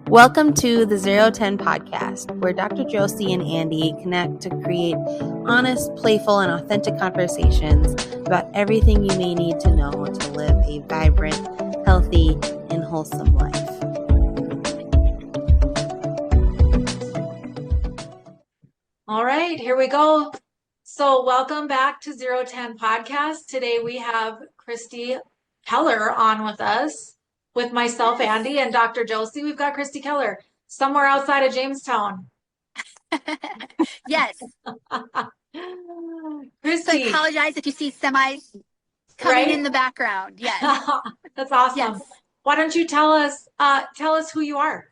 Welcome to the 010 podcast, where Dr. Josie and Andy connect to create honest, playful, and authentic conversations about everything you may need to know to live a vibrant, healthy, and wholesome life. All right, here we go. So welcome back to 010 podcast. Today we have Kristi Keller on with us, with myself, Andy, and Dr. Josie. We've got Kristi Keller somewhere outside of Jamestown. Yes. Kristi. So I apologize if you see semis coming in the background. Yes. That's awesome. Yes. Why don't you tell us who you are?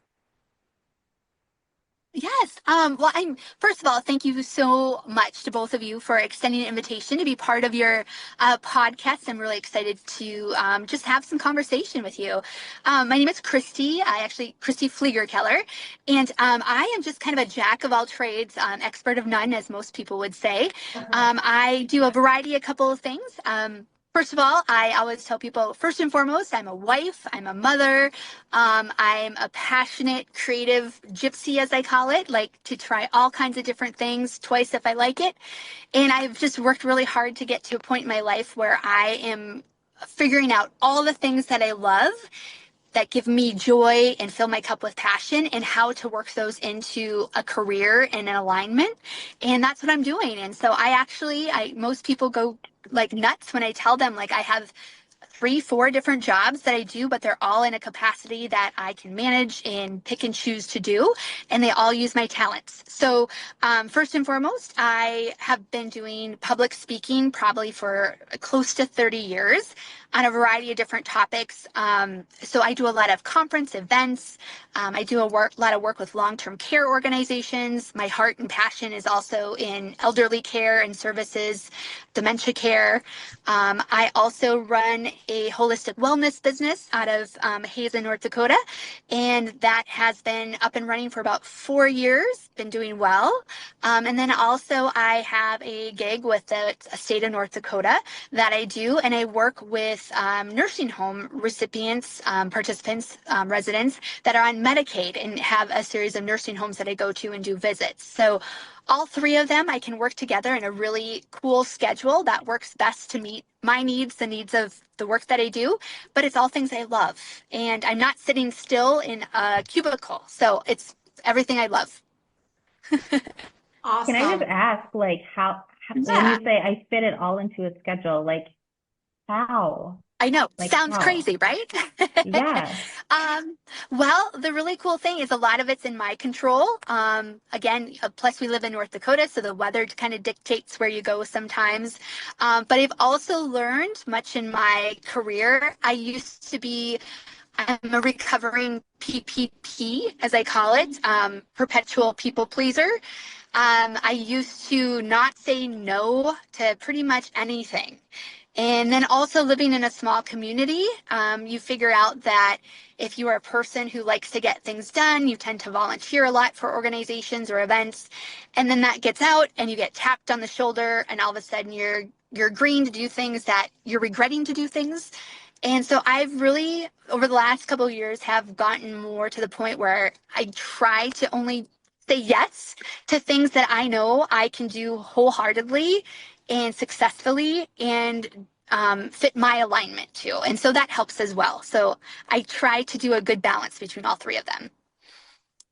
Yes. Well, first of all, thank you so much to both of you for extending an invitation to be part of your podcast. I'm really excited to just have some conversation with you. My name is Kristi. Kristi Pfliger-Keller, and I am just kind of a jack of all trades, expert of none, as most people would say. I do a couple of things. First of all, I always tell people, first and foremost, I'm a wife, I'm a mother, I'm a passionate, creative gypsy, as I call it, like to try all kinds of different things twice if I like it. And I've just worked really hard to get to a point in my life where I am figuring out all the things that I love that give me joy and fill my cup with passion, and how to work those into a career and an alignment. And that's what I'm doing. And so most people go like nuts when I tell them, like, I have 3-4 different jobs that I do, but they're all in a capacity that I can manage and pick and choose to do, and they all use my talents. So first and foremost, I have been doing public speaking probably for close to 30 years on a variety of different topics. So I do a lot of conference events. I do a lot of work with long-term care organizations. My heart and passion is also in elderly care and services, dementia care. I also run a holistic wellness business out of Hazen, North Dakota, and that has been up and running for about 4 years, been doing well. And then also I have a gig with the state of North Dakota that I do, and I work with nursing home recipients, participants, residents that are on Medicaid and have a series of nursing homes that I go to and do visits. So all three of them, I can work together in a really cool schedule that works best to meet my needs, the needs of the work that I do, but it's all things I love. And I'm not sitting still in a cubicle. So it's everything I love. Awesome. Can I just ask, like, how when you say I fit it all into a schedule, like, how? I know. Like, sounds how? crazy, right? Yeah. Well, the really cool thing is a lot of it's in my control. Again, plus we live in North Dakota, so the weather kind of dictates where you go sometimes. But I've also learned much in my career. I'm a recovering PPP, as I call it, perpetual people pleaser. I used to not say no to pretty much anything. And then also living in a small community, you figure out that if you are a person who likes to get things done, you tend to volunteer a lot for organizations or events. And then that gets out and you get tapped on the shoulder, and all of a sudden you're agreeing to do things that you're regretting to do things. And so I've really, over the last couple of years, have gotten more to the point where I try to only say yes to things that I know I can do wholeheartedly and successfully and fit my alignment to. And so that helps as well. So I try to do a good balance between all three of them,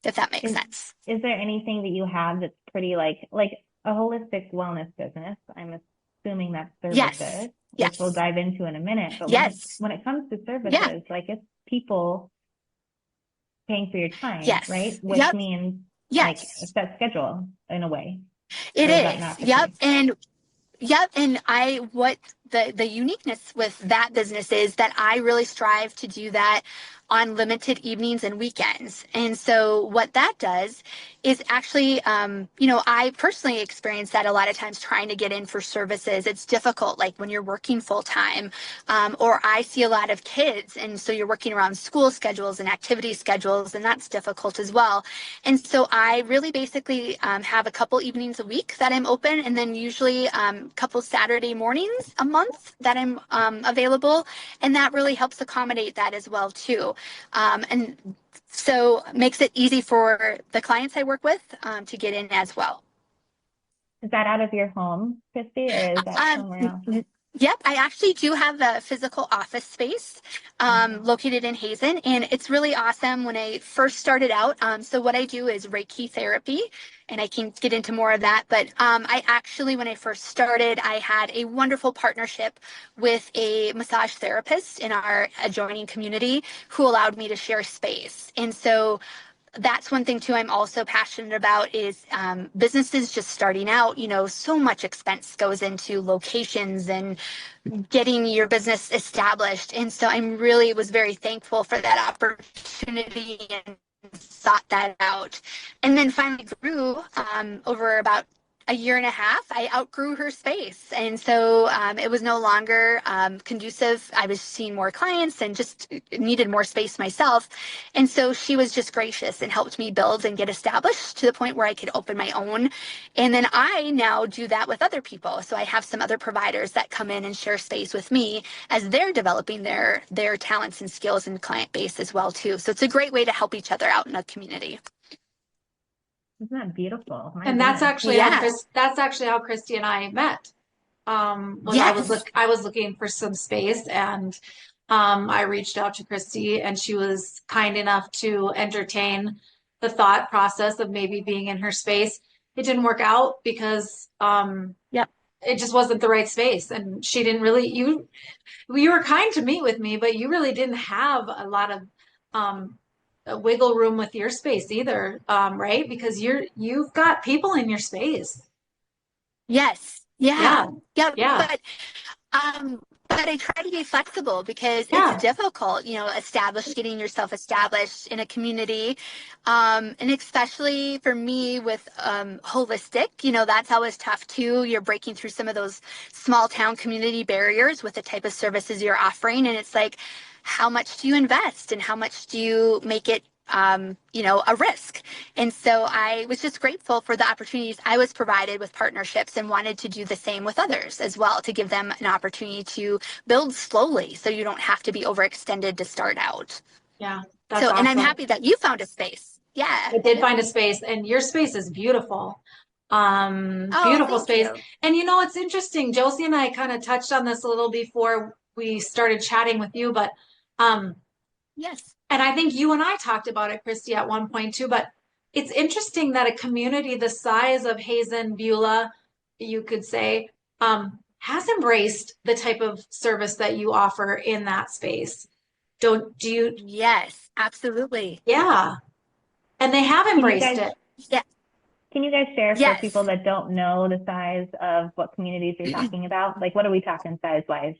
if that makes sense. Is there anything that you have that's pretty like a holistic wellness business? I'm assuming that's services, which we'll dive into in a minute. But when it comes to services, like, it's people paying for your time, right? Which means like a set schedule in a way. It is. And what the uniqueness with that business is that I really strive to do that on limited evenings and weekends. And so what that does is actually, I personally experience that a lot of times trying to get in for services. It's difficult, like when you're working full time, or I see a lot of kids. And so you're working around school schedules and activity schedules, and that's difficult as well. And so I really basically have a couple evenings a week that I'm open, and then usually a couple Saturday mornings a month that I'm available. And that really helps accommodate that as well, too. And So makes it easy for the clients I work with to get in as well. Is that out of your home, Kristi, or is that somewhere else? Yep, I actually do have a physical office space located in Hazen, and it's really awesome. When I first started out, so what I do is Reiki therapy, and I can get into more of that. But I actually, when I first started, I had a wonderful partnership with a massage therapist in our adjoining community who allowed me to share space. And so that's one thing too I'm also passionate about is businesses just starting out, so much expense goes into locations and getting your business established. And so was very thankful for that opportunity and sought that out. And then finally grew over about a year and a half, I outgrew her space. And so it was no longer conducive. I was seeing more clients and just needed more space myself. And so she was just gracious and helped me build and get established to the point where I could open my own. And then I now do that with other people. So I have some other providers that come in and share space with me as they're developing their talents and skills and client base as well too. So it's a great way to help each other out in a community. Isn't that beautiful? And that's actually how Kristi and I met. I was looking for some space, and I reached out to Kristi, and she was kind enough to entertain the thought process of maybe being in her space. It didn't work out because it just wasn't the right space, and she didn't really. You were kind to meet with me, but you really didn't have a lot of a wiggle room with your space either, right? Because you've got people in your space. Yes. Yeah. But I try to be flexible because it's difficult, getting yourself established in a community. And especially for me with holistic, that's always tough too. You're breaking through some of those small town community barriers with the type of services you're offering. And it's like, how much do you invest and how much do you make it a risk? And so I was just grateful for the opportunities I was provided with partnerships and wanted to do the same with others as well, to give them an opportunity to build slowly so you don't have to be overextended to start out. Yeah. That's awesome. And I'm happy that you found a space. Yeah. I did find a space, and your space is beautiful. Beautiful space. You. And it's interesting. Josie and I kind of touched on this a little before we started chatting with you, but yes. And I think you and I talked about it, Kristi, at one point too, but it's interesting that a community the size of Hazen, Beulah, you could say, has embraced the type of service that you offer in that space. Do you? Yes, absolutely. Yeah. And they have embraced it. Yeah. Can you guys share for people that don't know the size of what communities you're talking about? Like, what are we talking size-wise?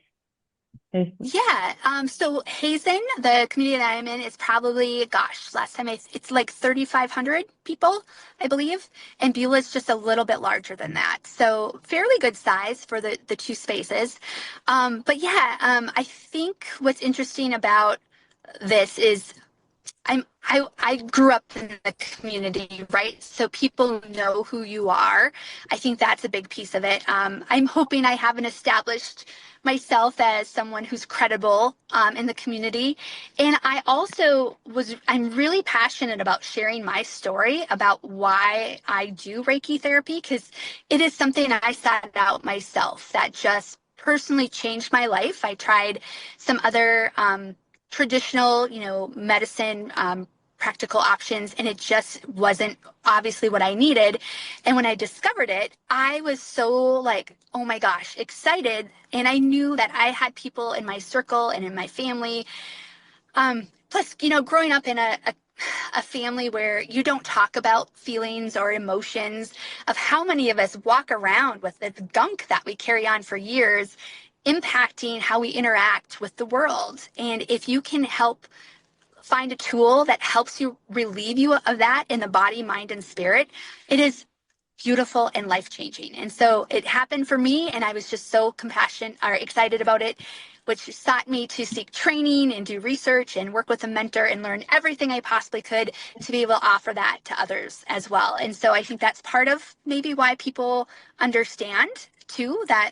So Hazen, the community that I'm in, is probably, last time it's like 3,500 people, I believe. And Beulah is just a little bit larger than that. So fairly good size for the two spaces. I think what's interesting about this is I grew up in the community, right? So people know who you are. I think that's a big piece of it. I'm hoping I haven't established myself as someone who's credible in the community. And I'm really passionate about sharing my story about why I do Reiki therapy, because it is something I sought out myself that just personally changed my life. I tried some other traditional, medicine, practical options, and it just wasn't obviously what I needed. And when I discovered it, I was so like, oh my gosh, excited. And I knew that I had people in my circle and in my family. Plus, growing up in a family where you don't talk about feelings or emotions, of how many of us walk around with this gunk that we carry on for years, impacting how we interact with the world. And if you can help find a tool that helps you relieve you of that in the body, mind, and spirit, it is beautiful and life-changing. And so it happened for me, and I was just so excited about it, which sought me to seek training and do research and work with a mentor and learn everything I possibly could to be able to offer that to others as well. And so I think that's part of maybe why people understand too that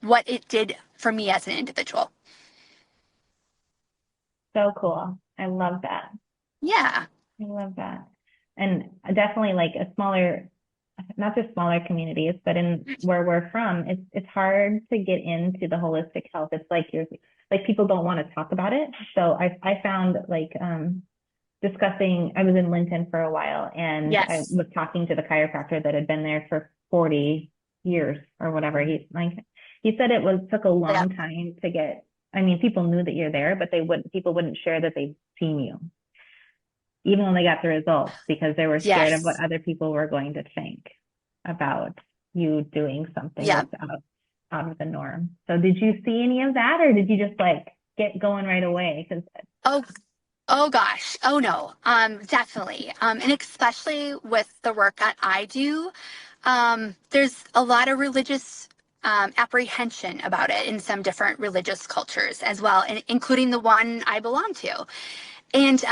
what it did for me as an individual. So cool. I love that. Yeah. I love that. And definitely like a smaller, not just smaller communities, but in where we're from, it's hard to get into the holistic health. It's like people don't want to talk about it. So I found like discussing, I was in Linton for a while and I was talking to the chiropractor that had been there for 40 years or whatever. He said took a long time to get, I mean, people knew that you're there, but people wouldn't share that they'd seen you, even when they got the results, because they were scared of what other people were going to think about you doing something that's out of the norm. So did you see any of that, or did you just like get going right away? Oh gosh. Oh no. Definitely. And especially with the work that I do, there's a lot of religious apprehension about it in some different religious cultures as well, including the one I belong to. And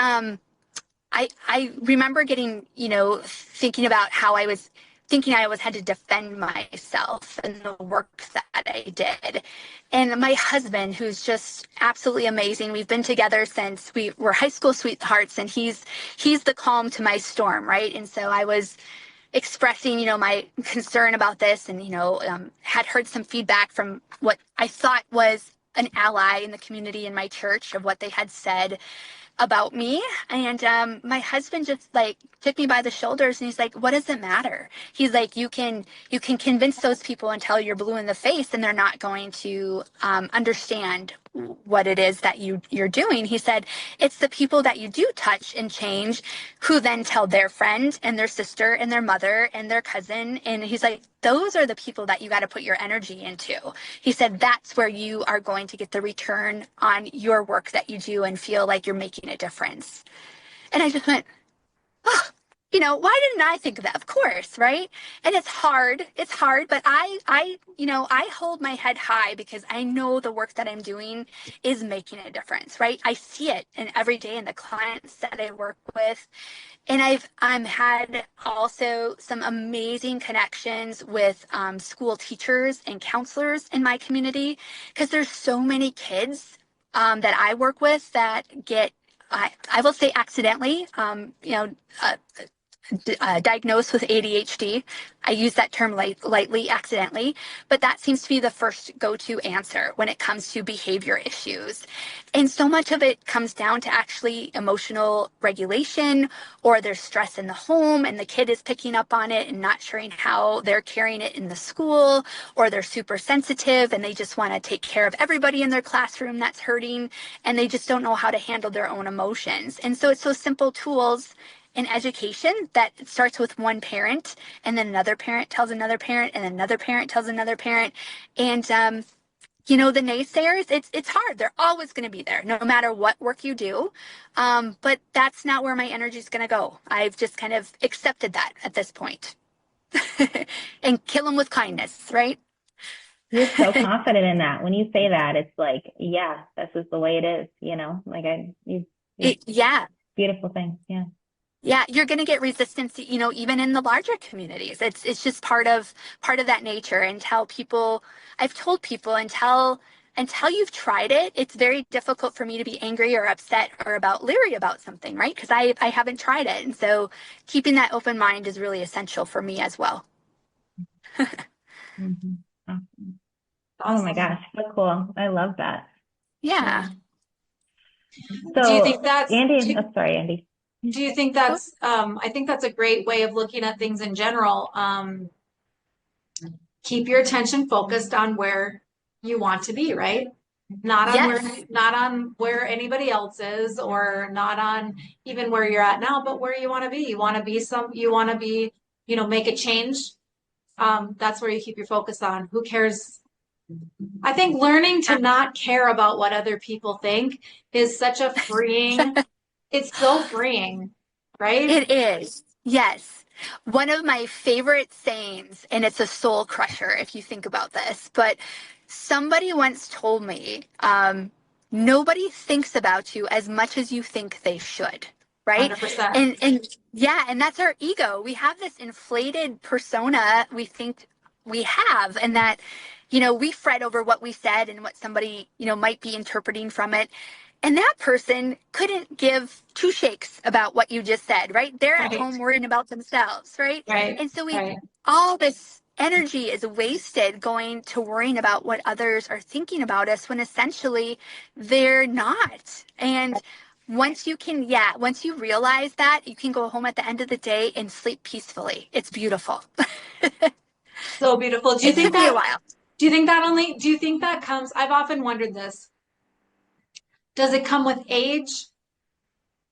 I remember getting, thinking about how I was thinking I always had to defend myself and the work that I did. And my husband, who's just absolutely amazing, we've been together since we were high school sweethearts, and he's the calm to my storm, right? And so I was expressing, my concern about this, and, had heard some feedback from what I thought was an ally in the community in my church of what they had said about me. And my husband just like took me by the shoulders and he's like, what does it matter? He's like, you can convince those people until you're blue in the face and they're not going to understand what it is that you're doing. He said, it's the people that you do touch and change who then tell their friend and their sister and their mother and their cousin. And he's like, those are the people that you got to put your energy into. He said, that's where you are going to get the return on your work that you do and feel like you're making a difference. And I just went, oh, why didn't I think of that? Of course, right? And it's hard, but I hold my head high because I know the work that I'm doing is making a difference, right? I see it in every day in the clients that I work with. And I've had also some amazing connections with school teachers and counselors in my community, because there's so many kids that I work with that get, I will say accidentally, diagnosed with ADHD. I use that term lightly, accidentally, but that seems to be the first go-to answer when it comes to behavior issues. And so much of it comes down to actually emotional regulation, or there's stress in the home and the kid is picking up on it and not sure how they're carrying it in the school, or they're super sensitive and they just want to take care of everybody in their classroom that's hurting, and they just don't know how to handle their own emotions. And so it's those simple tools in education that starts with one parent, and then another parent tells another parent, and another parent tells another parent. And the naysayers, it's hard. They're always going to be there, no matter what work you do. But that's not where my energy is going to go. I've just kind of accepted that at this point. And kill them with kindness, right? You're so confident in that. When you say that, it's like, yeah, this is the way it is, like yeah. Beautiful thing. Yeah. Yeah, you're going to get resistance, even in the larger communities. It's just part of that nature. I've told people until you've tried it, it's very difficult for me to be angry or upset or leery about something, right? Because I haven't tried it. And so keeping that open mind is really essential for me as well. Mm-hmm. Awesome. Oh my gosh, so cool. I love that. Yeah. So do you think that's Andy? Sorry, Andy. Do you think that's, I think that's a great way of looking at things in general. Keep your attention focused on where you want to be, right? Not on where anybody else is, or not on even where you're at now, but where you want to be. You want to be, make a change. That's where you keep your focus on. Who cares? I think learning to not care about what other people think is such a freeing, it's so freeing, right? It is. Yes. One of my favorite sayings, and it's a soul crusher if you think about this, but somebody once told me, nobody thinks about you as much as you think they should. Right. 100%. And yeah, and that's our ego. We have this inflated persona we think we have, and that, we fret over what we said and what somebody, might be interpreting from it. And that person couldn't give two shakes about what you just said, right? They're at Right. home worrying about themselves, right? Right. And so Right. all this energy is wasted going to worrying about what others are thinking about us when essentially they're not. And once you realize that, you can go home at the end of the day and sleep peacefully. It's beautiful. So beautiful. It took me a while. Do you think that comes, I've often wondered this. Does it come with age?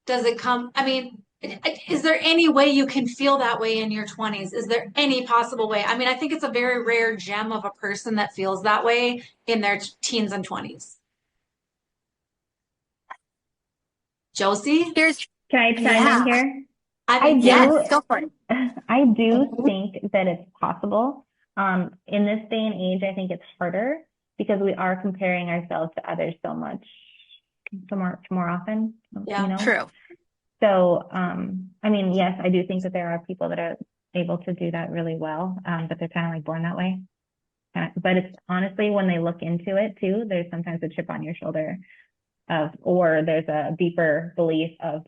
Is there any way you can feel that way in your 20s? Is there any possible way? I mean, I think it's a very rare gem of a person that feels that way in their teens and 20s. Josie? Can I chime in here? Go for it. I do think that it's possible. In this day and age, I think it's harder because we are comparing ourselves to others so more often. Yeah, you know? True. So, I mean, yes, I do think that there are people that are able to do that really well, but they're kind of like born that way. But it's honestly, when they look into it too, there's sometimes a chip on your shoulder or there's a deeper belief of,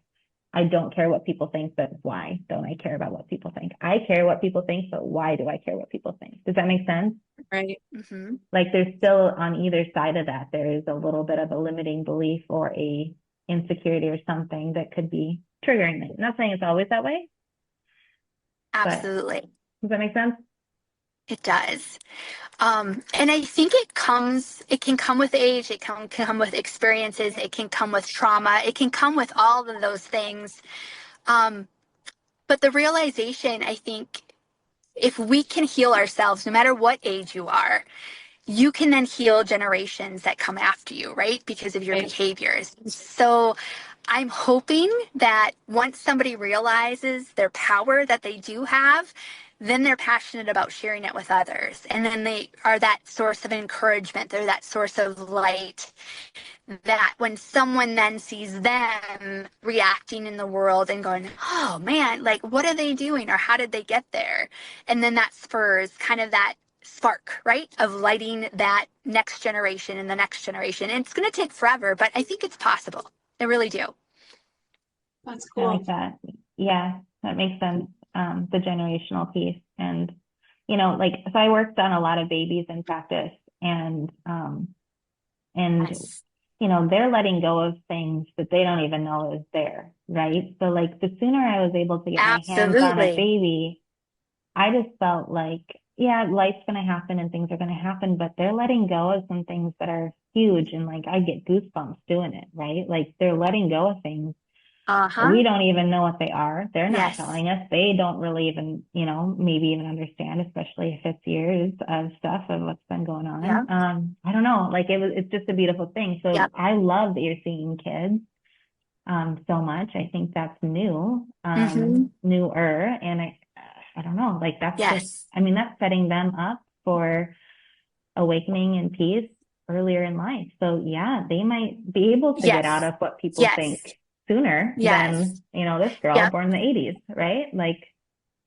I don't care what people think, but why don't I care about what people think? I care what people think, but why do I care what people think? Does that make sense? Right. Mm-hmm. Like there's still on either side of that, there is a little bit of a limiting belief or a insecurity or something that could be triggering it. I'm not saying it's always that way. Absolutely. Does that make sense? It does. And I think it can come with age, it can come with experiences, it can come with trauma, it can come with all of those things. But the realization, I think, if we can heal ourselves, no matter what age you are, you can then heal generations that come after you, right? Because of your behaviors. So I'm hoping that once somebody realizes their power that they do have, then they're passionate about sharing it with others. And then they are that source of encouragement. They're that source of light, that when someone then sees them reacting in the world and going, oh man, like what are they doing? Or how did they get there? And then that spurs kind of that spark, right? Of lighting that next generation and the next generation. And it's going to take forever, but I think it's possible. I really do. That's cool. I like that. Yeah, that makes sense. The generational piece. And, so I worked on a lot of babies in practice and, Yes. they're letting go of things that they don't even know is there, right? So like the sooner I was able to get my hands on a baby, I just felt like, yeah, life's going to happen and things are going to happen, but they're letting go of some things that are huge. And like, I get goosebumps doing it, right? Like they're letting go of things. We don't even know what they are. They're not telling us. They don't really even, maybe even understand, especially if it's years of stuff of what's been going on. Yeah. I don't know. Like it's just a beautiful thing. So I love that you're seeing kids so much. I think that's new, newer. And I don't know, like that's just, that's setting them up for awakening and peace earlier in life. So yeah, they might be able to get out of what people think sooner than, this girl born in the 80s, right? Like,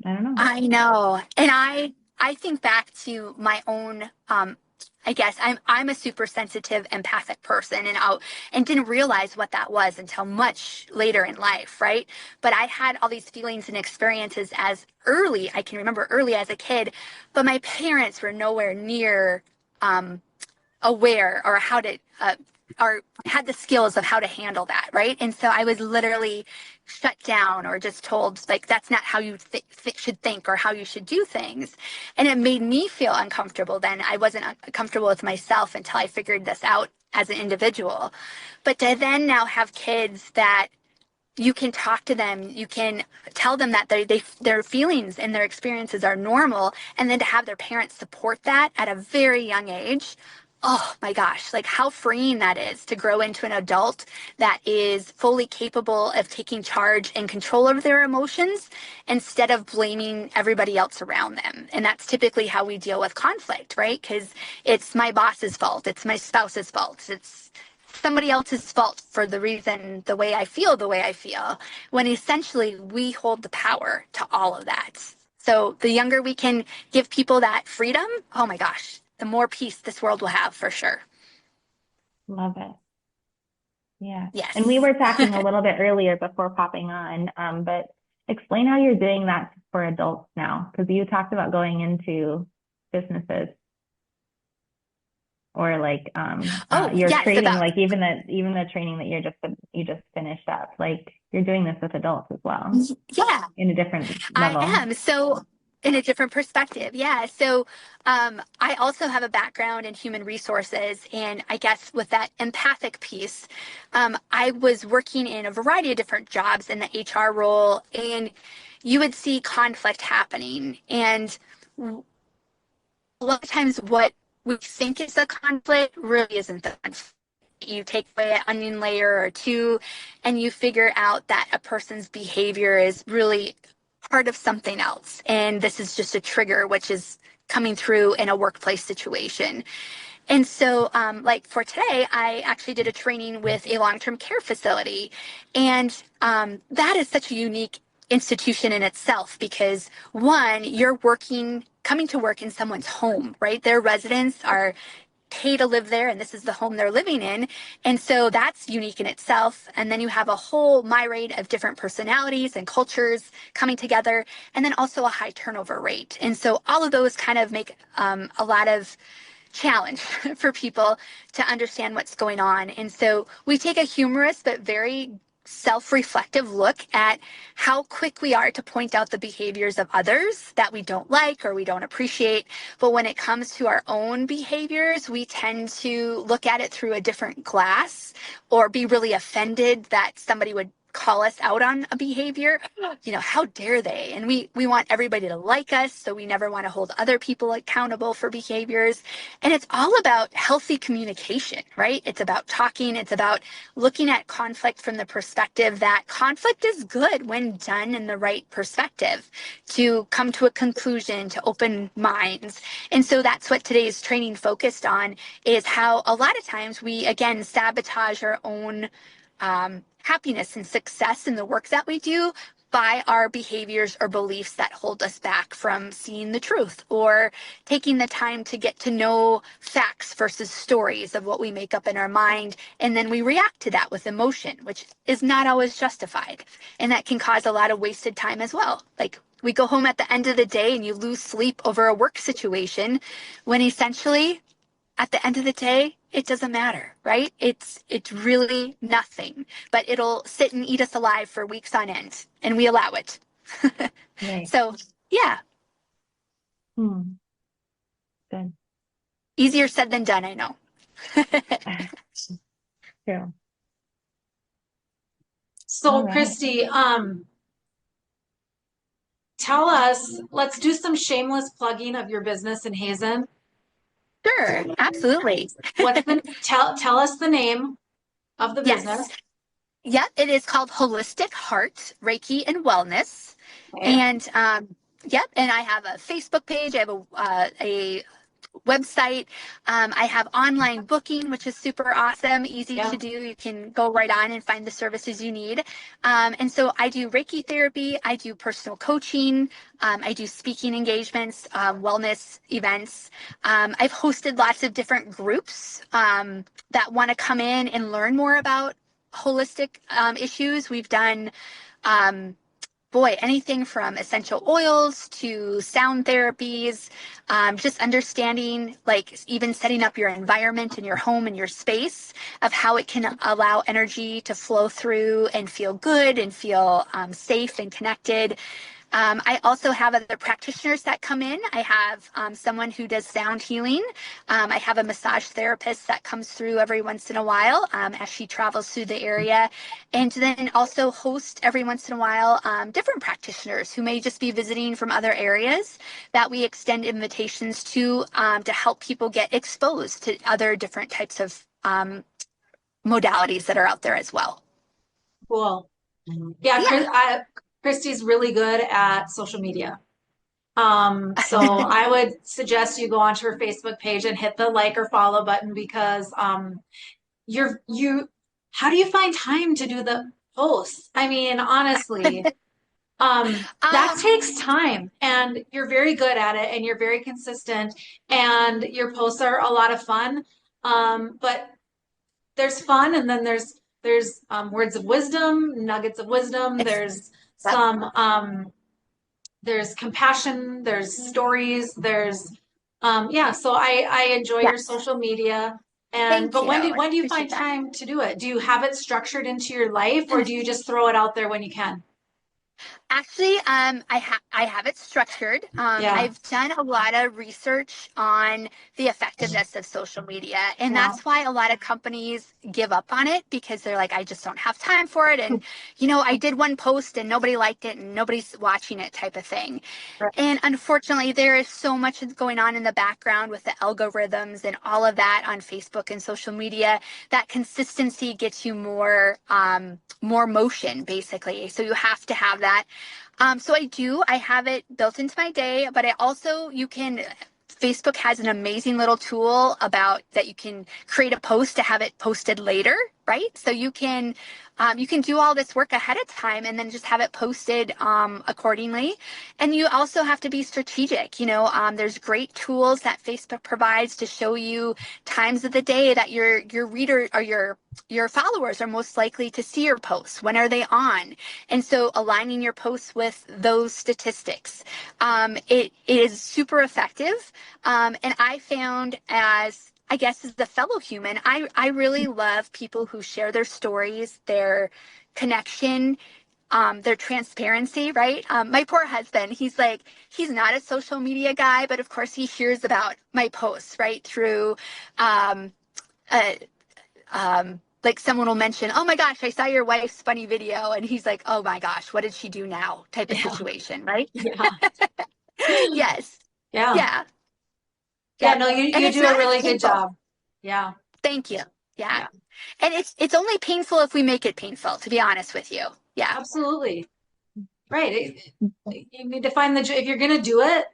I don't know. I know. And I think back to my own, I guess I'm a super sensitive, empathic person and didn't realize what that was until much later in life, right? But I had all these feelings and experiences I can remember early as a kid, but my parents were nowhere near aware or how to or had the skills of how to handle that, right? And so I was literally shut down or just told like that's not how you should think or how you should do things. And it made me feel uncomfortable. Then I wasn't comfortable with myself until I figured this out as an individual. But to then now have kids that you can talk to them, you can tell them that their feelings and their experiences are normal, and then to have their parents support that at a very young age. Oh my gosh, like how freeing that is to grow into an adult that is fully capable of taking charge and control of their emotions instead of blaming everybody else around them. And that's typically how we deal with conflict, right? Because it's my boss's fault, it's my spouse's fault, it's somebody else's fault for the way I feel, when essentially we hold the power to all of that. So the younger we can give people that freedom, oh my gosh, the more peace this world will have for sure. Love it. Yeah. Yes. And we were talking a little bit earlier before popping on, but explain how you're doing that for adults now, because you talked about going into businesses or like your yes, training, like even the training that you just finished up, like you're doing this with adults as well. Yeah. In a different level. I am. So in a different perspective. Yeah. So I also have a background in human resources. And I guess with that empathic piece, I was working in a variety of different jobs in the HR role, and you would see conflict happening. And a lot of times what we think is a conflict really isn't the conflict. You take away an onion layer or two, and you figure out that a person's behavior is really part of something else. And this is just a trigger, which is coming through in a workplace situation. And so, like for today, I actually did a training with a long-term care facility. And that is such a unique institution in itself because, one, you're coming to work in someone's home, right? Their residents are pay to live there, and this is the home they're living in. And so that's unique in itself. And then you have a whole myriad of different personalities and cultures coming together, and then also a high turnover rate. And so all of those kind of make a lot of challenge for people to understand what's going on. And so we take a humorous but very self-reflective look at how quick we are to point out the behaviors of others that we don't like or we don't appreciate. But when it comes to our own behaviors, we tend to look at it through a different glass or be really offended that somebody would call us out on a behavior. How dare they? And we want everybody to like us, so we never want to hold other people accountable for behaviors. And it's all about healthy communication, right? It's about talking. It's about looking at conflict from the perspective that conflict is good when done in the right perspective, to come to a conclusion, to open minds. And so that's what today's training focused on, is how a lot of times we, again, sabotage our own happiness and success in the work that we do by our behaviors or beliefs that hold us back from seeing the truth or taking the time to get to know facts versus stories of what we make up in our mind. And then we react to that with emotion, which is not always justified. And that can cause a lot of wasted time as well. Like, we go home at the end of the day and you lose sleep over a work situation when essentially at the end of the day, it doesn't matter, right? It's really nothing, but it'll sit and eat us alive for weeks on end, and we allow it. Right. So, yeah. Good. Easier said than done, I know. True. So, right. Kristi, tell us, let's do some shameless plugging of your business in Hazen. Sure, absolutely. Tell us the name of the business. Yep, it is called Holistic Heart, Reiki and Wellness. Okay. And and I have a Facebook page. I have a website. I have online booking, which is super awesome, easy to do. You can go right on and find the services you need. And so I do Reiki therapy. I do personal coaching. I do speaking engagements, wellness events. I've hosted lots of different groups that want to come in and learn more about holistic issues. We've done anything from essential oils to sound therapies, just understanding, like even setting up your environment in your home and your space of how it can allow energy to flow through and feel good and feel safe and connected. I also have other practitioners that come in. I have someone who does sound healing. I have a massage therapist that comes through every once in a while as she travels through the area. And then also host every once in a while different practitioners who may just be visiting from other areas that we extend invitations to help people get exposed to other different types of modalities that are out there as well. Cool. Yeah. Kristi's really good at social media. So I would suggest you go onto her Facebook page and hit the like or follow button because how do you find time to do the posts? I mean, honestly, that takes time, and you're very good at it and you're very consistent, and your posts are a lot of fun. But there's fun and then there's There's words of wisdom, nuggets of wisdom. There's some there's compassion, there's stories, there's so I enjoy your social media. But when do you find time to do it? Do you have it structured into your life, or do you just throw it out there when you can? Actually, I have it structured. I've done a lot of research on the effectiveness of social media, and that's why a lot of companies give up on it, because they're like, I just don't have time for it. And, I did one post and nobody liked it and nobody's watching it, type of thing. Right. And unfortunately, there is so much going on in the background with the algorithms and all of that on Facebook and social media, that consistency gets you more motion, basically. So you have to have that. So I have it built into my day, but Facebook has an amazing little tool about that you can create a post to have it posted later, right? So you can do all this work ahead of time and then just have it posted accordingly. And you also have to be strategic. There's great tools that Facebook provides to show you times of the day that your reader or your followers are most likely to see your posts. When are they on? And so aligning your posts with those statistics, it is super effective. And I found, as a fellow human, I really love people who share their stories, their connection, their transparency, right? My poor husband, he's not a social media guy, but of course he hears about my posts, right? Through, like someone will mention, oh my gosh, I saw your wife's funny video. And he's like, oh my gosh, what did she do now? Type of situation, right? Yeah. Yes. Yeah. Yeah. Yeah. No, you do a really good job. Yeah. Thank you. Yeah. And it's only painful if we make it painful, to be honest with you. Yeah. Absolutely. Right. You need to find if you're going to do it,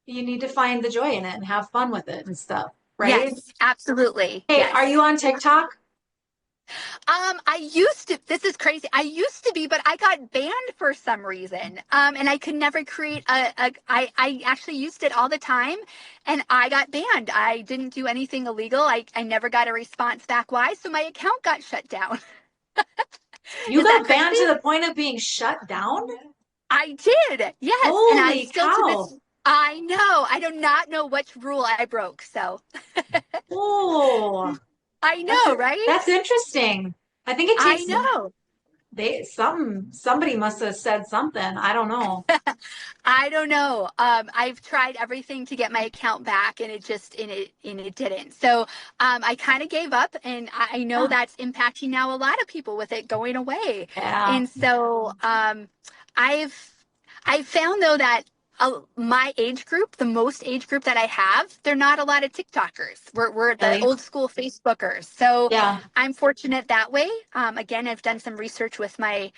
you need to find the joy in it and have fun with it and stuff. Right. Yes, absolutely. Hey, yes. Are you on TikTok? I used to, this is crazy. I used to be, but I got banned for some reason. And I could never create I actually used it all the time and I got banned. I didn't do anything illegal. I never got a response back. Why? So my account got shut down. You got banned to the point of being shut down? I did. Yes. Holy and I still cow. I know. I do not know which rule I broke. So. Oh. I know, right? That's interesting. I think it takes. I know. Somebody must have said something. I don't know. I don't know. I've tried everything to get my account back, and it didn't. So I kind of gave up, and I know that's impacting now a lot of people with it going away. Yeah. And so I've found though that my age group, the most age group that I have, they're not a lot of TikTokers. We're the old school Facebookers. So I'm fortunate that way. Again, I've done some research with my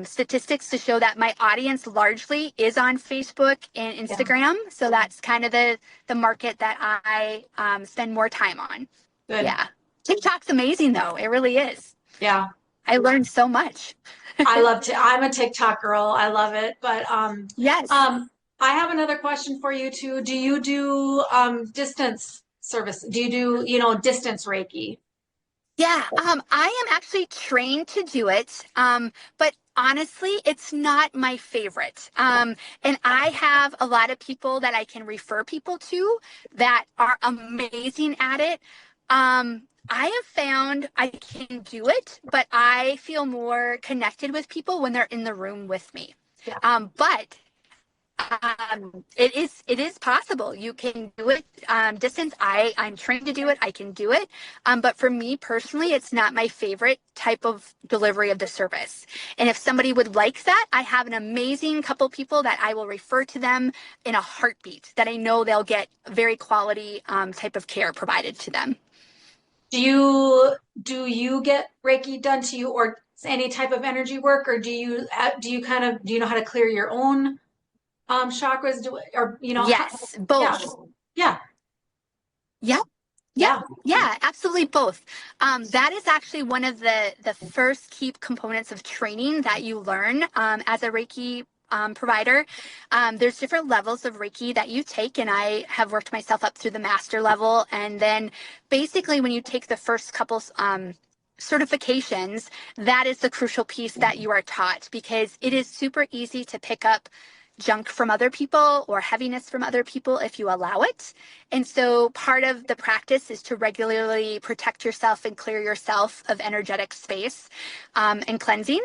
statistics to show that my audience largely is on Facebook and Instagram. Yeah. So that's kind of the market that I spend more time on. Good. Yeah. TikTok's amazing though. It really is. Yeah. I learned so much. I'm a TikTok girl. I love it. But yes. I have another question for you too. Do you do distance service? Do you do, distance Reiki? Yeah, I am actually trained to do it, but honestly, it's not my favorite. And I have a lot of people that I can refer people to that are amazing at it. I have found I can do it, but I feel more connected with people when they're in the room with me. Yeah. But it is possible. You can do it distance. I'm trained to do it. I can do it. But for me personally, it's not my favorite type of delivery of the service. And if somebody would like that, I have an amazing couple people that I will refer to them in a heartbeat, that I know they'll get very quality type of care provided to them. Do you get Reiki done to you, or any type of energy work, or do you know how to clear your own chakras? Yes, both. Yeah. Yeah, absolutely both. That is actually one of the first key components of training that you learn as a Reiki provider. There's different levels of Reiki that you take, and I have worked myself up through the master level. And then basically when you take the first couple certifications, that is the crucial piece that you are taught, because it is super easy to pick up junk from other people or heaviness from other people if you allow it. And so part of the practice is to regularly protect yourself and clear yourself of energetic space and cleansing.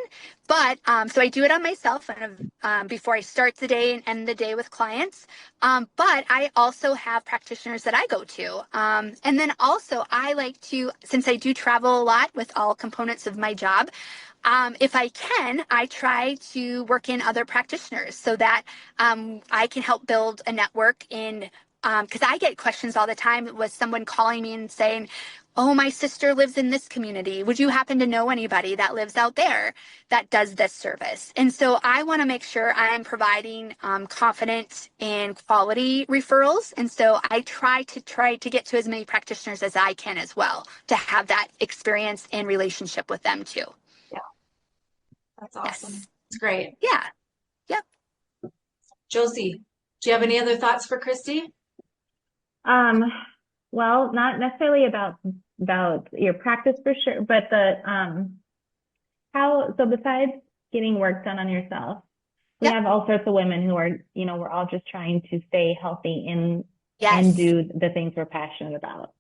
But so I do it on myself before I start the day and end the day with clients. But I also have practitioners that I go to. And then also I like to, since I do travel a lot with all components of my job, if I can, I try to work in other practitioners so that I can help build a network in, because I get questions all the time with someone calling me and saying, oh, my sister lives in this community. Would you happen to know anybody that lives out there that does this service? And so I want to make sure I'm providing confident and quality referrals. And so I try to get to as many practitioners as I can as well, to have that experience and relationship with them too. That's awesome. Yes. It's great. Yeah. Yep. Josie, do you have any other thoughts for Kristi? Well, not necessarily about your practice for sure, but so besides getting work done on yourself, we have all sorts of women who are, we're all just trying to stay healthy and do the things we're passionate about.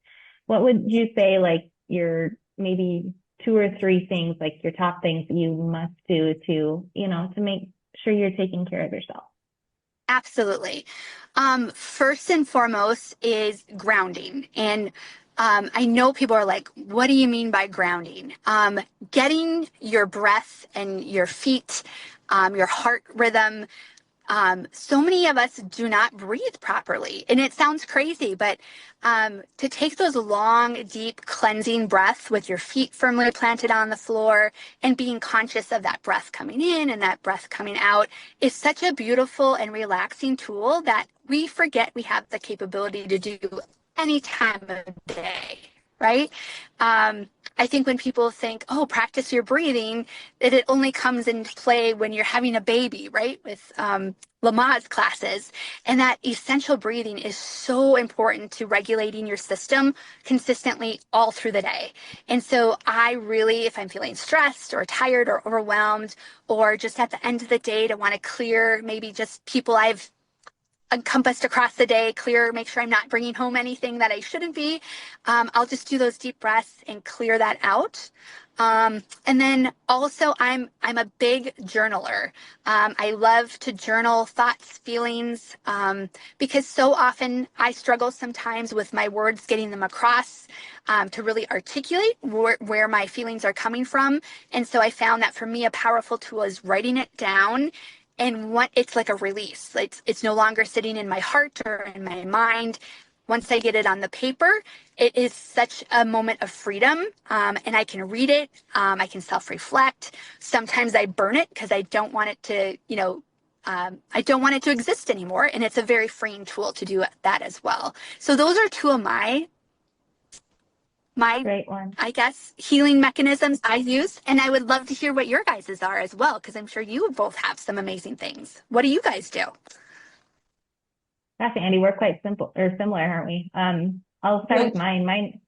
What would you say, like, your maybe 2 or 3 things, like your top things that you must do to make sure you're taking care of yourself? Absolutely. First and foremost is grounding. And I know people are like, what do you mean by grounding? Getting your breath and your feet, your heart rhythm. So many of us do not breathe properly. And it sounds crazy, but to take those long, deep cleansing breaths with your feet firmly planted on the floor and being conscious of that breath coming in and that breath coming out is such a beautiful and relaxing tool that we forget we have the capability to do any time of day, right? I think when people think, oh, practice your breathing, that it only comes into play when you're having a baby, right? With Lamaze classes. And that essential breathing is so important to regulating your system consistently all through the day. And so I really, if I'm feeling stressed or tired or overwhelmed, or just at the end of the day to want to clear maybe just people I've encompassed across the day, clear, make sure I'm not bringing home anything that I shouldn't be. I'll just do those deep breaths and clear that out. And then also I'm a big journaler. I love to journal thoughts, feelings, because so often I struggle sometimes with my words, getting them across, to really articulate where my feelings are coming from. And so I found that for me, a powerful tool is writing it down. And it's like a release. It's no longer sitting in my heart or in my mind. Once I get it on the paper, it is such a moment of freedom, and I can read it. I can self-reflect. Sometimes I burn it because I don't want it to, I don't want it to exist anymore. And it's a very freeing tool to do that as well. So those are 2 of my great one, I guess, healing mechanisms I use. And I would love to hear what your guys's are as well, because I'm sure you both have some amazing things. What do you guys do? Gosh, Andy, we're quite similar, aren't we? I'll start with mine. Mine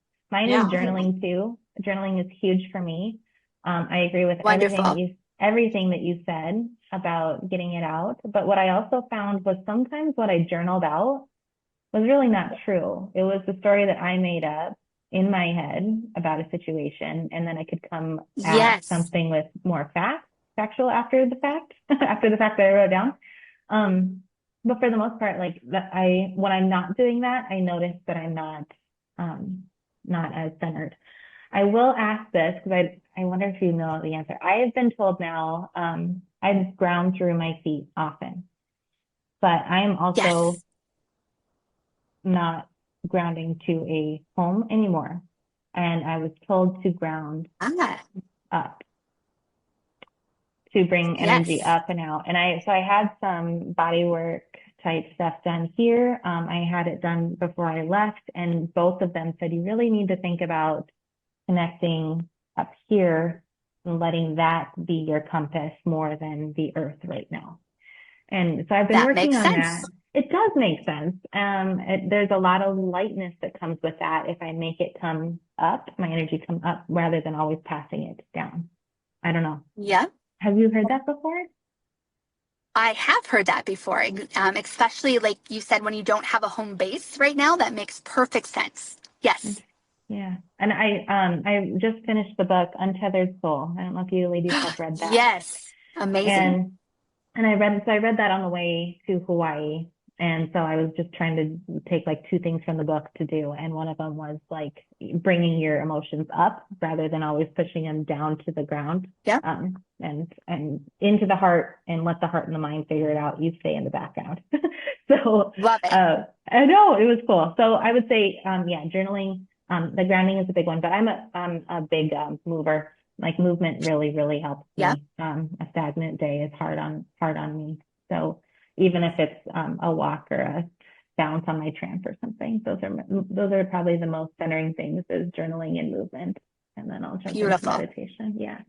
is journaling too. Journaling is huge for me. I agree with everything that you said about getting it out. But what I also found was sometimes what I journaled out was really not true. It was the story that I made up in my head about a situation, and then I could come at something with more factual after the fact, after the fact that I wrote down. But for the most part, like when I'm not doing that, I notice that I'm not as centered. I will ask this because I wonder if you know the answer. I have been told now I ground through my feet often, but I am also not grounding to a home anymore. And I was told to ground up, to bring energy up and out. And so I had some body work type stuff done here. I had it done before I left, and both of them said, you really need to think about connecting up here and letting that be your compass more than the earth right now. And so I've been working on that. It does make sense. There's a lot of lightness that comes with that. If I make it come up, my energy come up rather than always passing it down. I don't know. Yeah. Have you heard that before? I have heard that before, especially like you said, when you don't have a home base right now, that makes perfect sense. Yes. Yeah. And I just finished the book Untethered Soul. I don't know if you ladies have read that. Yes. Amazing. And I read that on the way to Hawaii. And so I was just trying to take like two things from the book to do. And one of them was like bringing your emotions up rather than always pushing them down to the ground. Yeah. And into the heart, and let the heart and the mind figure it out. You stay in the background. So love it. I know it was cool. So I would say, yeah, journaling, the grounding is a big one, but I'm a big mover. Like movement really, really helps me. Yeah. A stagnant day is hard on me. So even if it's a walk or a bounce on my tramp or something, those are probably the most centering things, is journaling and movement. And then I'll jump into meditation. Yeah.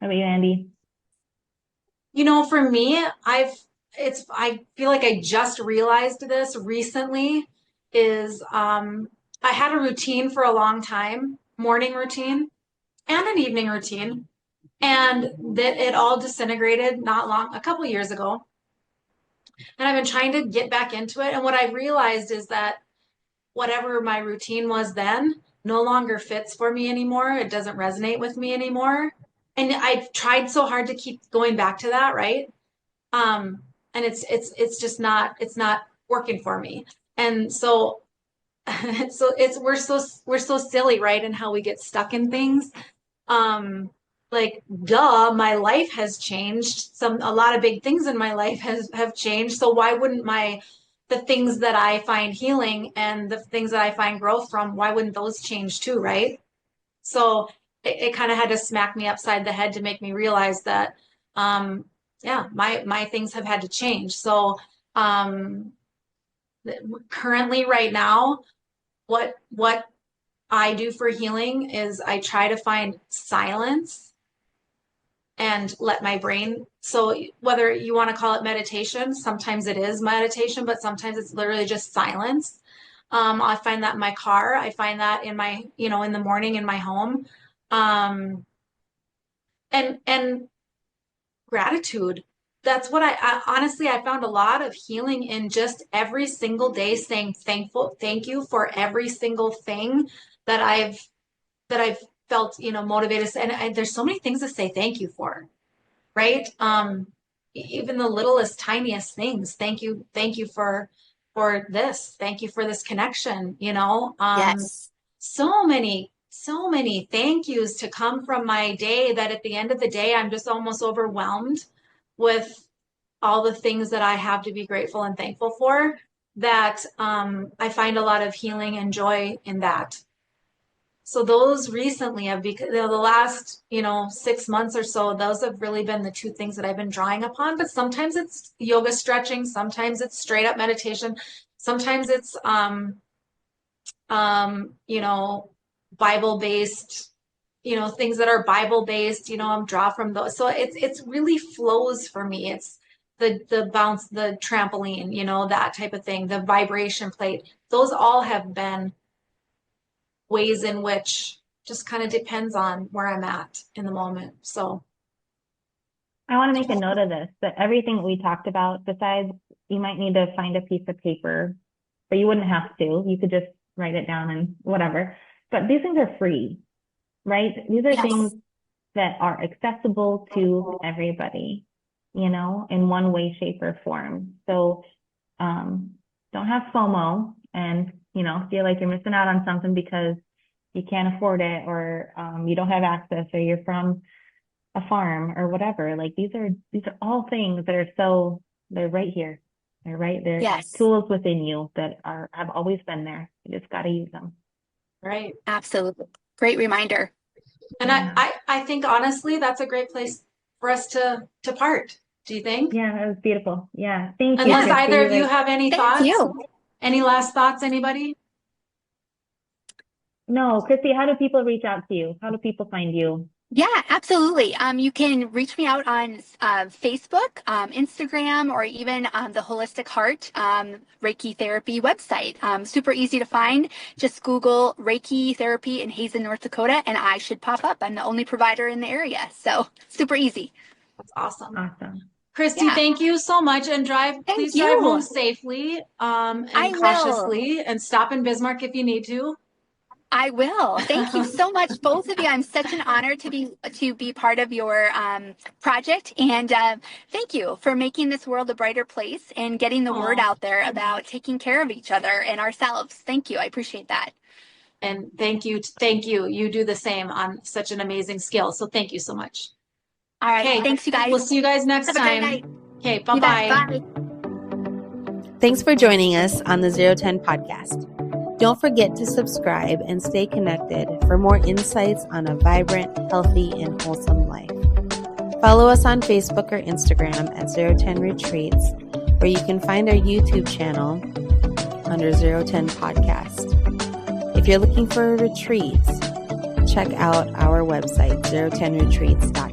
How about you, Andy? For me, I feel like I just realized this recently, is I had a routine for a long time, morning routine and an evening routine, and that it all disintegrated a couple years ago. And I've been trying to get back into it. And what I realized is that whatever my routine was then no longer fits for me anymore. It doesn't resonate with me anymore. And I've tried so hard to keep going back to that, right? And it's just not working for me. And so we're so silly, right? And how we get stuck in things. Like, duh, my life has changed. A lot of big things in my life have changed. So why wouldn't the things that I find healing and the things that I find growth from, why wouldn't those change too, right? So it kind of had to smack me upside the head to make me realize that, yeah, my things have had to change. So currently, right now, what I do for healing is I try to find silence and let my brain. So whether you want to call it meditation, sometimes it is meditation, but sometimes it's literally just silence. I find that in my car. I find that in my, in the morning in my home. And gratitude. That's what I honestly, I found a lot of healing in just every single day saying thank you for every single thing that I've felt, motivated. And there's so many things to say thank you for, right? Even the littlest, tiniest things. Thank you for this. Thank you for this connection, Yes. So many thank yous to come from my day, that at the end of the day, I'm just almost overwhelmed with all the things that I have to be grateful and thankful for, that I find a lot of healing and joy in that. So those recently have become, the last, 6 months or so, those have really been the two things that I've been drawing upon. But sometimes it's yoga stretching, sometimes it's straight up meditation, sometimes it's Bible-based, things that are Bible-based, I'm draw from those. So it's really flows for me. It's the bounce, the trampoline, that type of thing, the vibration plate. Those all have been ways in which just kind of depends on where I'm at in the moment. So I want to make a note of this, that everything we talked about, besides, you might need to find a piece of paper, but you wouldn't have to. You could just write it down and whatever. But these things are free, right? These are things that are accessible to everybody, in one way, shape, or form. So don't have FOMO and, feel like you're missing out on something because you can't afford it, or you don't have access, or you're from a farm or whatever. Like these are all things that are they're right here. They're right there. Yes. Tools within you that have always been there. You just got to use them. Right. Absolutely. Great reminder. And I think honestly, that's a great place for us to part. Do you think? Yeah, that was beautiful. Yeah. Thank you. Unless either of you have any thoughts. Thank you. Any last thoughts, anybody? No, Kristi, how do people reach out to you? How do people find you? Yeah, absolutely. You can reach me out on Facebook, Instagram, or even the Holistic Heart Reiki Therapy website. Super easy to find. Just Google Reiki Therapy in Hazen, North Dakota, and I should pop up. I'm the only provider in the area, so super easy. That's awesome. Awesome. Kristi, thank you so much, and please drive home safely and cautiously, and stop in Bismarck if you need to. I will. Thank you so much, both of you. I'm such an honor to be part of your project, and thank you for making this world a brighter place and getting the word out there about taking care of each other and ourselves. Thank you. I appreciate that. And thank you. You do the same on such an amazing scale. So thank you so much. All right. Okay. Thanks, you guys. We'll see you guys next time. Have a great night. Okay. Bye-bye. Bye. Thanks for joining us on the 010 podcast. Don't forget to subscribe and stay connected for more insights on a vibrant, healthy, and wholesome life. Follow us on Facebook or Instagram at 010 Retreats, or you can find our YouTube channel under 010 Podcast. If you're looking for retreats, check out our website, 010retreats.com.